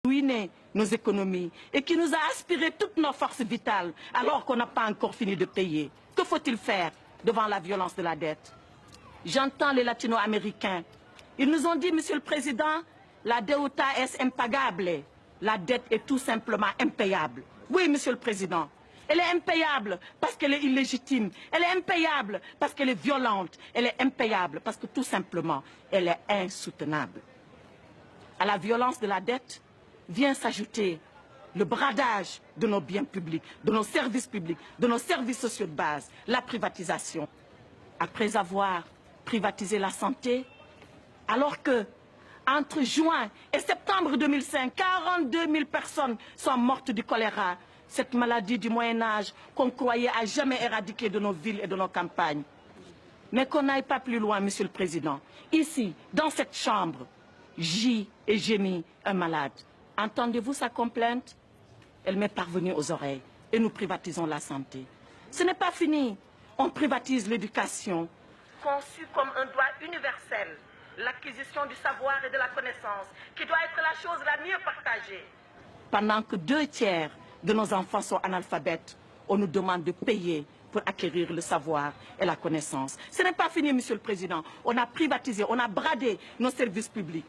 ruiné nos économies et qui nous a aspiré toutes nos forces vitales alors qu'on n'a pas encore fini de payer. Que faut-il faire devant la violence de la dette? J'entends les latino-américains. Ils nous ont dit, Monsieur le Président, la deuda es impagable. La dette est tout simplement impayable. Oui, Monsieur le Président. Elle est impayable parce qu'elle est illégitime. Elle est impayable parce qu'elle est violente. Elle est impayable parce que tout simplement, elle est insoutenable. À la violence de la dette vient s'ajouter le bradage de nos biens publics, de nos services publics, de nos services sociaux de base, la privatisation. Après avoir privatisé la santé, alors que entre juin et septembre 2005, 42 000 personnes sont mortes du choléra, cette maladie du Moyen-Âge qu'on croyait à jamais éradiquer de nos villes et de nos campagnes. Mais qu'on n'aille pas plus loin, Monsieur le Président. Ici, dans cette chambre, gît et gémit un malade. Entendez-vous sa complainte? Elle m'est parvenue aux oreilles et nous privatisons la santé. Ce n'est pas fini. On privatise l'éducation, conçue comme un droit universel, l'acquisition du savoir et de la connaissance, qui doit être la chose la mieux partagée. Pendant que 2/3 de nos enfants sont analphabètes, on nous demande de payer pour acquérir le savoir et la connaissance. Ce n'est pas fini, Monsieur le Président. On a privatisé, on a bradé nos services publics.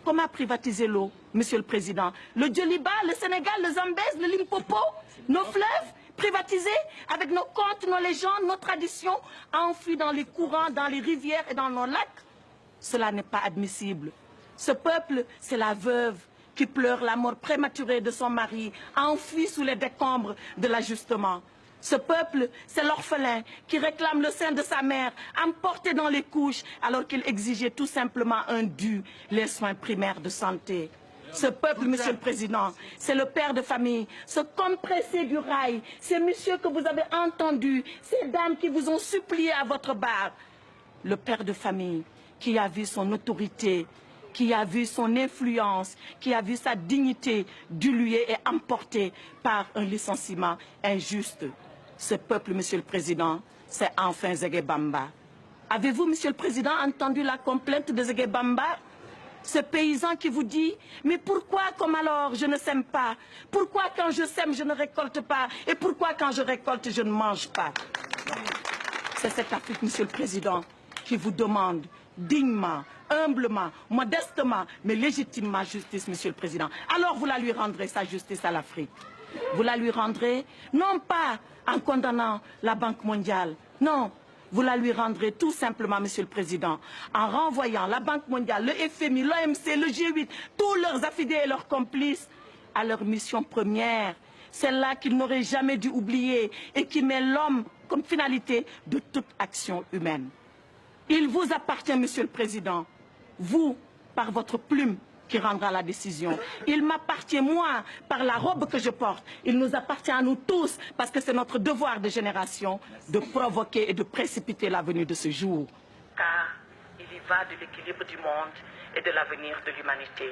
Comment privatiser l'eau, Monsieur le Président? Le Djoliba, le Sénégal, le Zambèze, le Limpopo, nos fleuves privatisés avec nos contes, nos légendes, nos traditions enfouies dans les courants, dans les rivières et dans nos lacs. Cela n'est pas admissible. Ce peuple, c'est la veuve qui pleure la mort prématurée de son mari, enfoui sous les décombres de l'ajustement. Ce peuple, c'est l'orphelin qui réclame le sein de sa mère, emporté dans les couches, alors qu'il exigeait tout simplement un dû, les soins primaires de santé. Ce peuple, Monsieur le Président, c'est le père de famille, ce compressé du rail, ces messieurs que vous avez entendus, ces dames qui vous ont supplié à votre barre. Le père de famille qui a vu son autorité, qui a vu son influence, qui a vu sa dignité diluée et emportée par un licenciement injuste. Ce peuple, Monsieur le Président, c'est enfin Zégué Bamba. Avez-vous, Monsieur le Président, entendu la complainte de Zégué Bamba? Ce paysan qui vous dit, mais pourquoi comme alors je ne sème pas? Pourquoi quand je sème je ne récolte pas? Et pourquoi quand je récolte je ne mange pas? C'est cette Afrique, Monsieur le Président, qui vous demande dignement, humblement, modestement, mais légitimement justice, Monsieur le Président. Alors vous la lui rendrez, sa justice à l'Afrique. Vous la lui rendrez, non pas en condamnant la Banque mondiale, non. Vous la lui rendrez tout simplement, Monsieur le Président, en renvoyant la Banque mondiale, le FMI, l'OMC, le G8, tous leurs affidés et leurs complices à leur mission première, celle-là qu'ils n'auraient jamais dû oublier et qui met l'homme comme finalité de toute action humaine. Il vous appartient, Monsieur le Président, vous, par votre plume, qui rendra la décision. Il m'appartient, moi, par la robe que je porte. Il nous appartient à nous tous, parce que c'est notre devoir de génération de provoquer et de précipiter la venue de ce jour. Car il y va de l'équilibre du monde et de l'avenir de l'humanité.